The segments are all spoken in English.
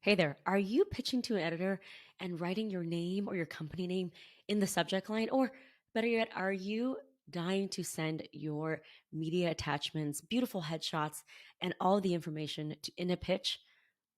Hey there, are you pitching to an editor and writing your name or your company name in the subject line? Or better yet, are you dying to send your media attachments, beautiful headshots, and all the information in a pitch?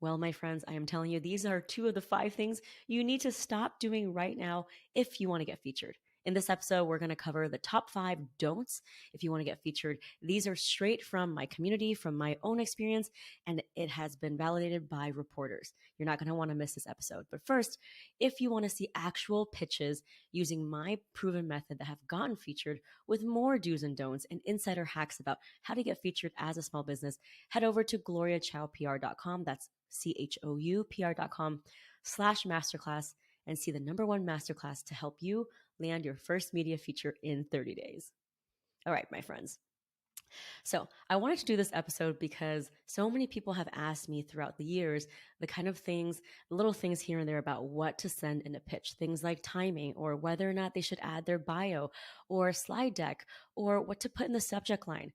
Well, my friends, I am telling you, these are two of the five things you need to stop doing right now if you want to get featured. In this episode, we're going to cover the top five don'ts if you want to get featured. These are straight from my community, from my own experience, and it has been validated by reporters. You're not going to want to miss this episode. But first, if you want to see actual pitches using my proven method that have gotten featured with more do's and don'ts and insider hacks about how to get featured as a small business, head over to gloriachoupr.com. That's choupr.com/masterclass and see the number one masterclass to help you land your first media feature in 30 days. All right, my friends. So I wanted to do this episode because so many people have asked me throughout the years the kind of things, little things here and there about what to send in a pitch, things like timing or whether or not they should add their bio or a slide deck or what to put in the subject line.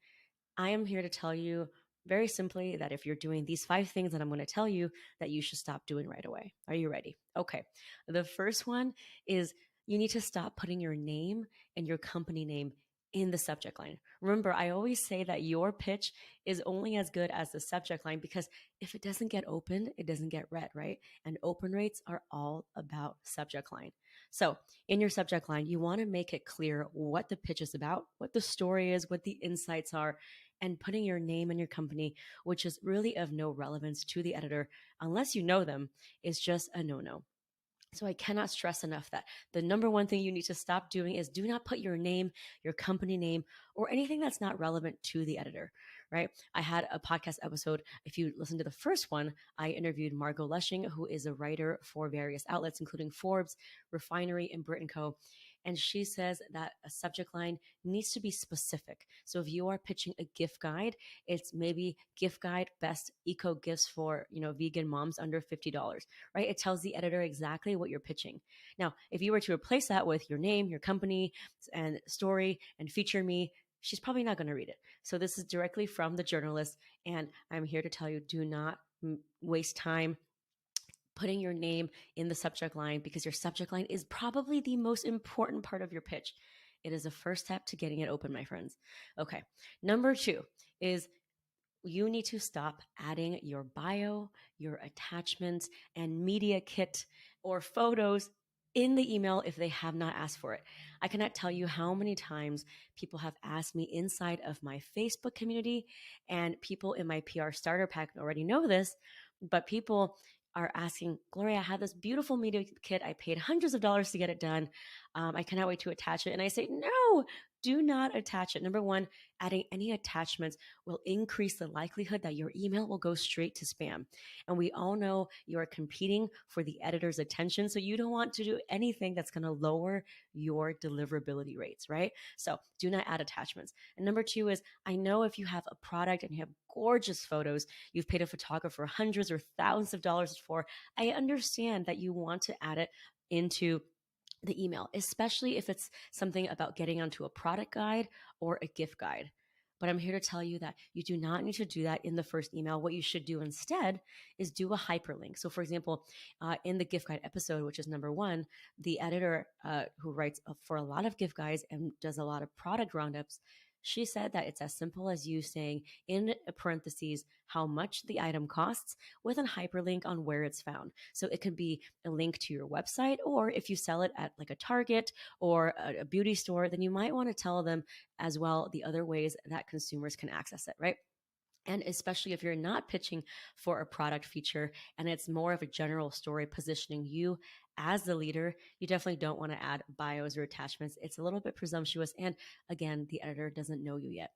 I am here to tell you very simply that if you're doing these five things that I'm going to tell you, that you should stop doing right away. Are you ready? Okay. The first one is you need to stop putting your name and your company name in the subject line. Remember, I always say that your pitch is only as good as the subject line because if it doesn't get opened, it doesn't get read, right? And open rates are all about subject line. So in your subject line, you want to make it clear what the pitch is about, what the story is, what the insights are, and putting your name and your company, which is really of no relevance to the editor, unless you know them, is just a no-no. So I cannot stress enough that the number one thing you need to stop doing is do not put your name, your company name, or anything that's not relevant to the editor, right? I had a podcast episode. If you listen to the first one, I interviewed Margot Lushing, who is a writer for various outlets, including Forbes, Refinery, and Brit & Co. And she says that a subject line needs to be specific. So if you are pitching a gift guide, it's maybe gift guide best eco gifts for, vegan moms under $50, right? It tells the editor exactly what you're pitching. Now, if you were to replace that with your name, your company, and story, and feature me, she's probably not going to read it. So this is directly from the journalist. And I'm here to tell you, do not waste time putting your name in the subject line because your subject line is probably the most important part of your pitch. It is the first step to getting it open, my friends. Okay. Number two is you need to stop adding your bio, your attachments, and media kit or photos in the email if they have not asked for it. I cannot tell you how many times people have asked me inside of my Facebook community, and people in my PR starter pack already know this, but people are asking, Gloria, I have this beautiful media kit. I paid hundreds of dollars to get it done. I cannot wait to attach it. And I say, no, do not attach it. Number one, adding any attachments will increase the likelihood that your email will go straight to spam. And we all know you are competing for the editor's attention. So you don't want to do anything that's going to lower your deliverability rates, right? So do not add attachments. And number two is, I know if you have a product and you have gorgeous photos, you've paid a photographer hundreds or thousands of dollars for, I understand that you want to add it into the email, especially if it's something about getting onto a product guide or a gift guide. But I'm here to tell you that you do not need to do that in the first email. What you should do instead is do a hyperlink. So for example, in the gift guide episode, which is number one, the editor who writes for a lot of gift guides and does a lot of product roundups, she said that it's as simple as you saying in parentheses how much the item costs with a hyperlink on where it's found. So it could be a link to your website, or if you sell it at like a Target or a beauty store, then you might want to tell them as well the other ways that consumers can access it, right? And especially if you're not pitching for a product feature and it's more of a general story positioning you as the leader, you definitely don't want to add bios or attachments. It's a little bit presumptuous. And again, the editor doesn't know you yet.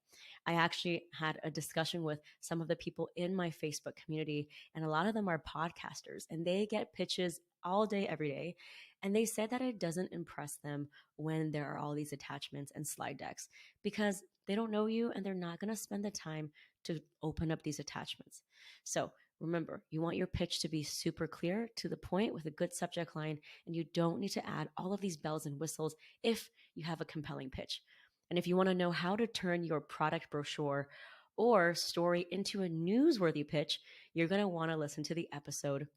I actually had a discussion with some of the people in my Facebook community, and a lot of them are podcasters, and they get pitches all day, every day. And they said that it doesn't impress them when there are all these attachments and slide decks because they don't know you and they're not going to spend the time to open up these attachments. So remember, you want your pitch to be super clear, to the point, with a good subject line, and you don't need to add all of these bells and whistles if you have a compelling pitch. And if you want to know how to turn your product brochure or story into a newsworthy pitch, you're going to want to listen to the episode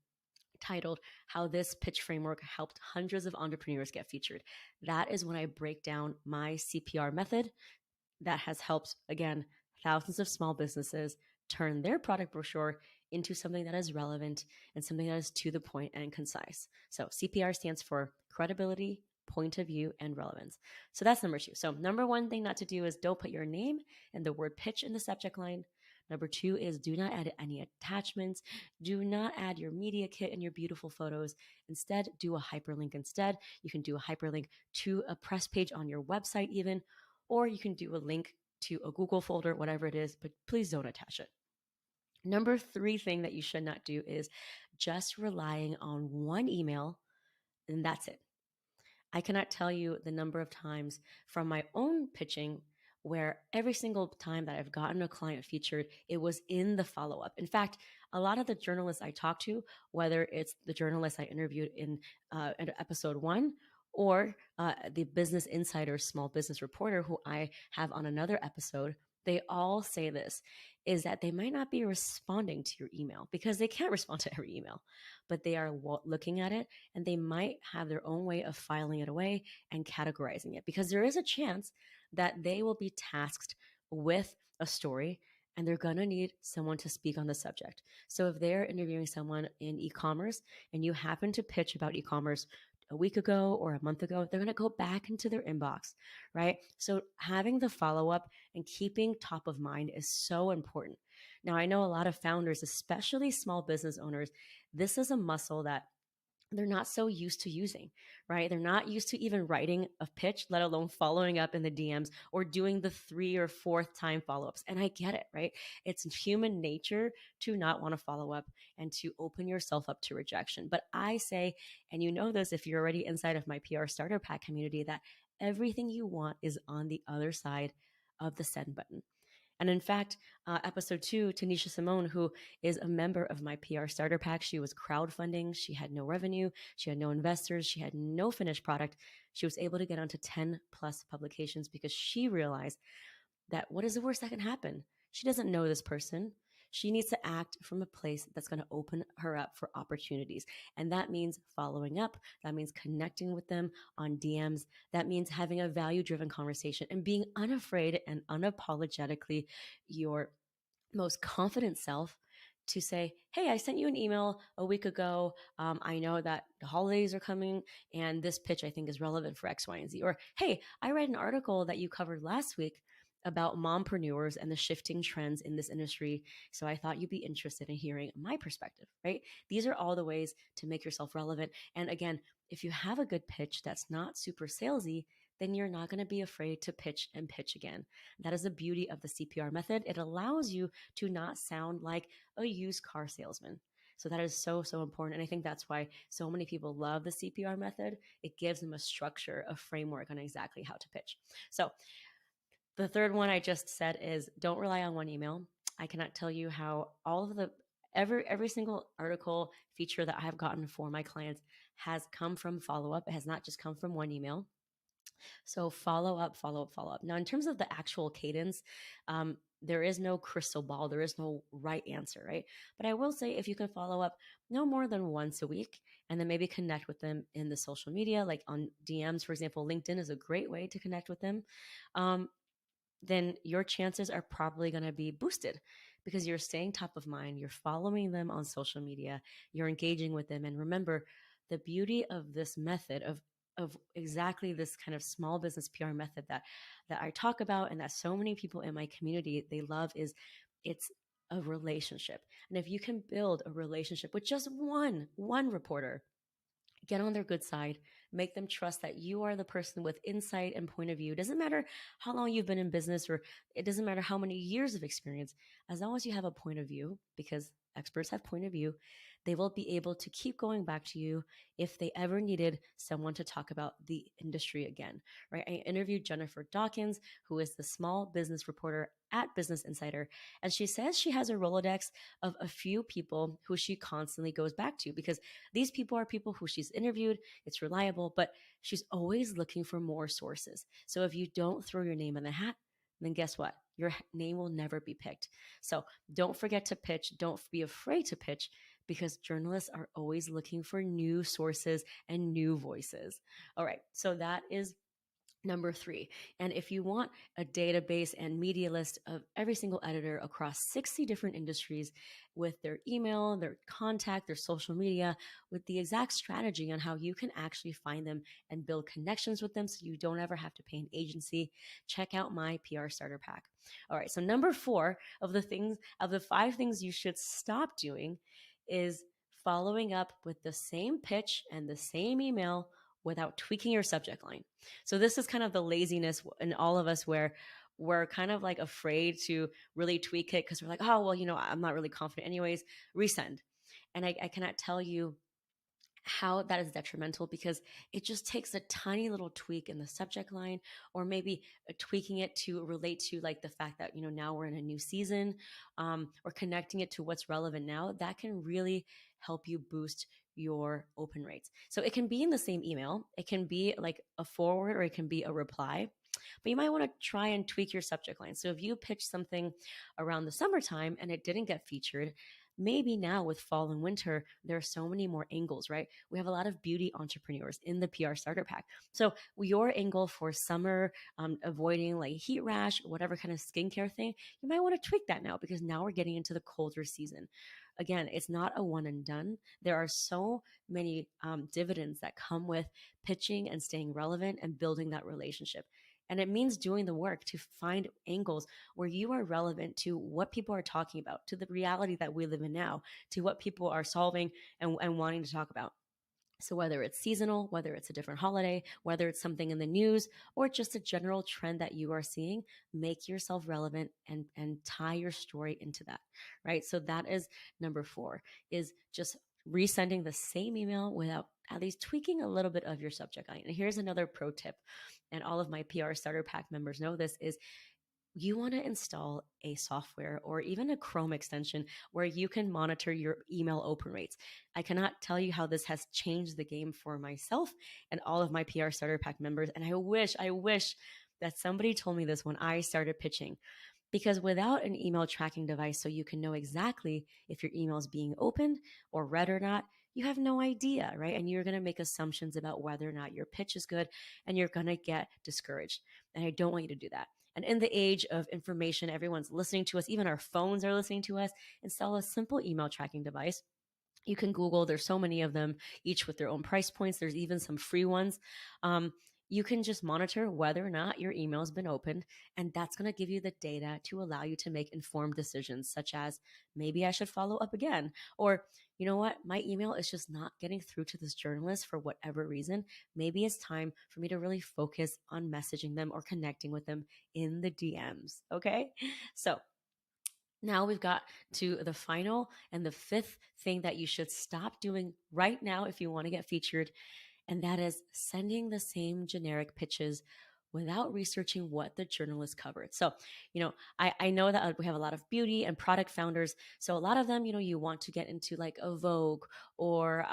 titled How This Pitch Framework Helped Hundreds of Entrepreneurs Get Featured. That is when I break down my CPR method that has helped, again, thousands of small businesses turn their product brochure into something that is relevant and something that is to the point and concise. So CPR stands for credibility, point of view, and relevance. So that's number two. So number one thing not to do is don't put your name and the word pitch in the subject line. Number two is do not add any attachments. Do not add your media kit and your beautiful photos. Instead, do a hyperlink. Instead, you can do a hyperlink to a press page on your website, even, or you can do a link to a Google folder, whatever it is, but please don't attach it. Number three thing that you should not do is just relying on one email, and that's it. I cannot tell you the number of times from my own pitching where every single time that I've gotten a client featured, it was in the follow up. In fact, a lot of the journalists I talk to, whether it's the journalist I interviewed in episode one or the Business Insider Small Business Reporter who I have on another episode, they all say this is that they might not be responding to your email because they can't respond to every email, but they are looking at it and they might have their own way of filing it away and categorizing it because there is a chance that they will be tasked with a story and they're going to need someone to speak on the subject. So if they're interviewing someone in e-commerce and you happen to pitch about e-commerce a week ago or a month ago, they're going to go back into their inbox, right? So having the follow-up and keeping top of mind is so important. Now, I know a lot of founders, especially small business owners, this is a muscle that they're not so used to using, right? They're not used to even writing a pitch, let alone following up in the DMs or doing the 3rd or 4th time follow-ups. And I get it, right? It's human nature to not want to follow up and to open yourself up to rejection. But I say, and you know this if you're already inside of my PR starter pack community, that everything you want is on the other side of the send button. And in fact, episode 2, Tanisha Simone, who is a member of my PR starter pack, she was crowdfunding. She had no revenue. She had no investors. She had no finished product. She was able to get onto 10 plus publications because she realized that what is the worst that can happen? She doesn't know this person. She needs to act from a place that's going to open her up for opportunities. And that means following up. That means connecting with them on DMs. That means having a value-driven conversation and being unafraid and unapologetically your most confident self to say, hey, I sent you an email a week ago. I know that the holidays are coming and this pitch I think is relevant for X, Y, and Z. Or, hey, I read an article that you covered last week about mompreneurs and the shifting trends in this industry. So I thought you'd be interested in hearing my perspective, right? These are all the ways to make yourself relevant. And again, if you have a good pitch that's not super salesy, then you're not going to be afraid to pitch and pitch again. That is the beauty of the CPR method. It allows you to not sound like a used car salesman. So that is so, so important. And I think that's why so many people love the CPR method. It gives them a structure, a framework on exactly how to pitch. So the third one I just said is don't rely on one email. I cannot tell you how all of the every single article feature that I have gotten for my clients has come from follow-up. It has not just come from one email. So follow up, follow up, follow up. Now, in terms of the actual cadence, there is no crystal ball. There is no right answer, right? But I will say if you can follow up no more than once a week and then maybe connect with them in the social media, like on DMs, for example, LinkedIn is a great way to connect with them. Then your chances are probably going to be boosted because you're staying top of mind, you're following them on social media, you're engaging with them. And remember, the beauty of this method of exactly this kind of small business PR method that I talk about and that so many people in my community they love is it's a relationship. And if you can build a relationship with just one reporter, get on their good side, make them trust that you are the person with insight and point of view. It doesn't matter how long you've been in business or it doesn't matter how many years of experience, as long as you have a point of view, because experts have point of view, they will be able to keep going back to you if they ever needed someone to talk about the industry again, right? I interviewed Jennifer Dawkins, who is the small business reporter at Business Insider, and she says she has a Rolodex of a few people who she constantly goes back to because these people are people who she's interviewed, it's reliable, but she's always looking for more sources. So if you don't throw your name in the hat, then guess what? Your name will never be picked. So don't forget to pitch. Don't be afraid to pitch because journalists are always looking for new sources and new voices. All right, so that is number three. And if you want a database and media list of every single editor across 60 different industries with their email, their contact, their social media, with the exact strategy on how you can actually find them and build connections with them so you don't ever have to pay an agency, check out my PR starter pack. All right, so number four of the five things you should stop doing is following up with the same pitch and the same email without tweaking your subject line. So this is kind of the laziness in all of us where we're kind of like afraid to really tweak it because we're like, oh, well, I'm not really confident anyways, resend. And I cannot tell you how that is detrimental because it just takes a tiny little tweak in the subject line, or maybe tweaking it to relate to like the fact that now we're in a new season, or connecting it to what's relevant now. That can really help you boost your open rates. So it can be in the same email, it can be like a forward, or it can be a reply, but you might want to try and tweak your subject line. So if you pitch something around the summertime and it didn't get featured, maybe now with fall and winter, there are so many more angles, right? We have a lot of beauty entrepreneurs in the PR starter pack. So your angle for summer, avoiding like heat rash, whatever kind of skincare thing, you might want to tweak that now because now we're getting into the colder season. Again, it's not a one and done. There are so many dividends that come with pitching and staying relevant and building that relationship. And it means doing the work to find angles where you are relevant to what people are talking about, to the reality that we live in now, to what people are solving and wanting to talk about. So whether it's seasonal, whether it's a different holiday, whether it's something in the news, or just a general trend that you are seeing, make yourself relevant and tie your story into that, right? So that is number four, is just resending the same email without at least tweaking a little bit of your subject line. And here's another pro tip, and all of my PR starter pack members know this, is you want to install a software or even a Chrome extension where you can monitor your email open rates. I cannot tell you how this has changed the game for myself and all of my PR starter pack members. And I wish that somebody told me this when I started pitching. Because without an email tracking device, so you can know exactly if your email is being opened or read or not, you have no idea, right? And you're going to make assumptions about whether or not your pitch is good, and you're going to get discouraged. And I don't want you to do that. And in the age of information, everyone's listening to us, even our phones are listening to us. Install a simple email tracking device. You can Google, there's so many of them, each with their own price points. There's even some free ones. You can just monitor whether or not your email has been opened, and that's going to give you the data to allow you to make informed decisions, such as maybe I should follow up again, or you know what, my email is just not getting through to this journalist for whatever reason. Maybe it's time for me to really focus on messaging them or connecting with them in the DMs. Okay, so now we've got to the final and the fifth thing that you should stop doing right now if you want to get featured, and that is sending the same generic pitches without researching what the journalist covered. So, I know that we have a lot of beauty and product founders. So a lot of them, you want to get into like a Vogue, or,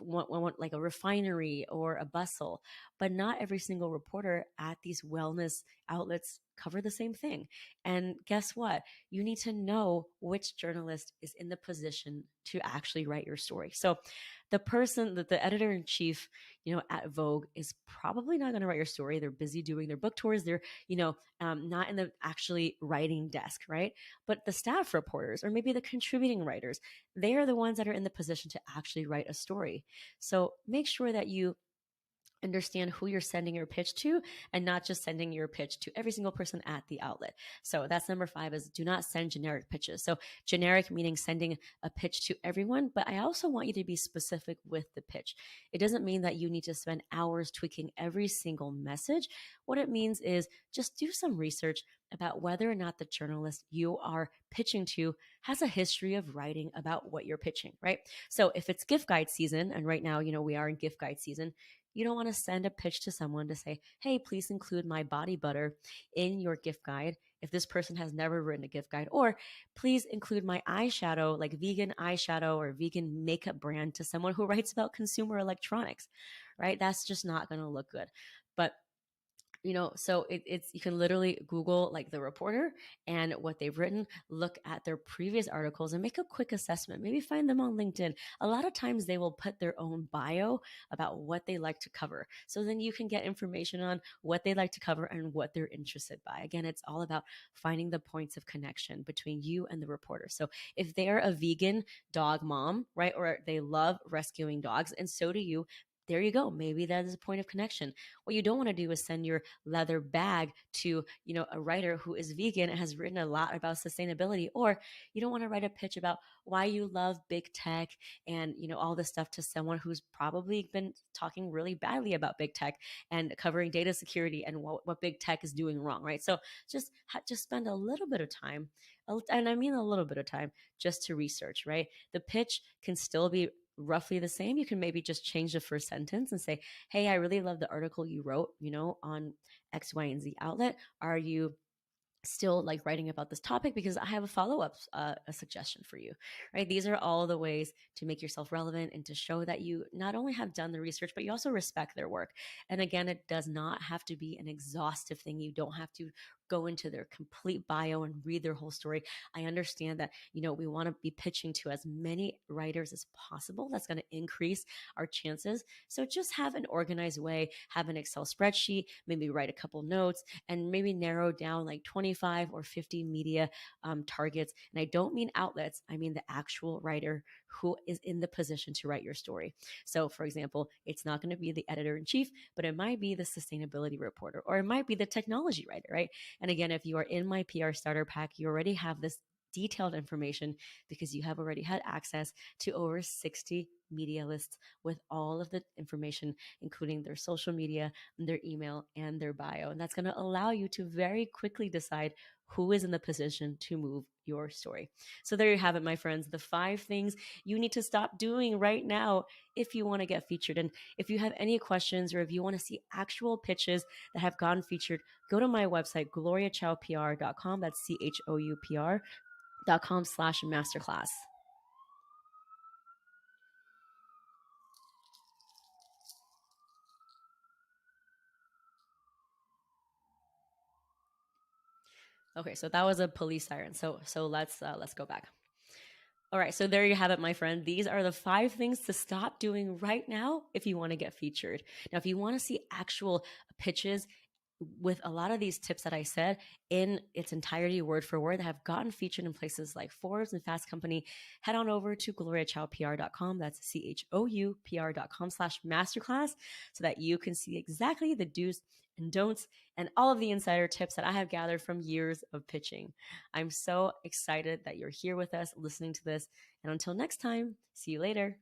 want like a refinery or a bustle, but not every single reporter at these wellness outlets cover the same thing. And guess what? You need to know which journalist is in the position to actually write your story. So the person that the editor in chief, at Vogue is probably not going to write your story. They're busy doing their book tours. They're, not in the actually writing desk, right? But the staff reporters, or maybe the contributing writers, they are the ones that are in the position to actually write a story. So make sure that you understand who you're sending your pitch to, and not just sending your pitch to every single person at the outlet. So that's number 5, is do not send generic pitches. So generic meaning sending a pitch to everyone, but I also want you to be specific with the pitch. It doesn't mean that you need to spend hours tweaking every single message. What it means is just do some research about whether or not the journalist you are pitching to has a history of writing about what you're pitching, right? So if it's gift guide season, and right now, we are in gift guide season, you don't want to send a pitch to someone to say, hey, please include my body butter in your gift guide if this person has never written a gift guide, or please include my eyeshadow, like vegan eyeshadow or vegan makeup brand, to someone who writes about consumer electronics, right? That's just not going to look good. But So it's you can literally Google like the reporter and what they've written, look at their previous articles and make a quick assessment. Maybe find them on LinkedIn. A lot of times they will put their own bio about what they like to cover. So then you can get information on what they like to cover and what they're interested by. Again, it's all about finding the points of connection between you and the reporter. So if they're a vegan dog mom, right, or they love rescuing dogs and so do you, there you go. Maybe that is a point of connection. What you don't want to do is send your leather bag to, a writer who is vegan and has written a lot about sustainability, or you don't want to write a pitch about why you love big tech and, all this stuff to someone who's probably been talking really badly about big tech and covering data security and what big tech is doing wrong, right? So just spend a little bit of time, and I mean a little bit of time, just to research, right? The pitch can still be roughly the same. You can maybe just change the first sentence and say, hey, I really love the article you wrote, on X, Y, and Z outlet. Are you still like writing about this topic? Because I have a follow-up a suggestion for you, right? These are all the ways to make yourself relevant and to show that you not only have done the research, but you also respect their work. And again, it does not have to be an exhaustive thing. You don't have to go into their complete bio and read their whole story. I understand that, we want to be pitching to as many writers as possible. That's going to increase our chances. So just have an organized way, have an Excel spreadsheet, maybe write a couple notes, and maybe narrow down like 25 or 50 media targets. And I don't mean outlets, I mean the actual writer who is in the position to write your story. So, for example, it's not going to be the editor in chief, but it might be the sustainability reporter, or it might be the technology writer, right? And again, if you are in my PR starter pack, you already have this detailed information because you have already had access to over 60 media lists with all of the information, including their social media, their email, and their bio. And that's going to allow you to very quickly decide who is in the position to move your story. So there you have it, my friends, the 5 things you need to stop doing right now if you want to get featured. And if you have any questions or if you want to see actual pitches that have gotten featured, go to my website, gloriachoupr.com. That's CHOUPR.com/masterclass. Okay, so that was a police siren. So let's go back. All right, so there you have it, my friend. These are the 5 things to stop doing right now if you want to get featured. Now, if you want to see actual pitches with a lot of these tips that I said in its entirety, word for word, that have gotten featured in places like Forbes and Fast Company, head on over to gloriachoupr.com. That's CHOUPR.com/masterclass so that you can see exactly the do's and don'ts and all of the insider tips that I have gathered from years of pitching. I'm so excited that you're here with us listening to this. And until next time, see you later.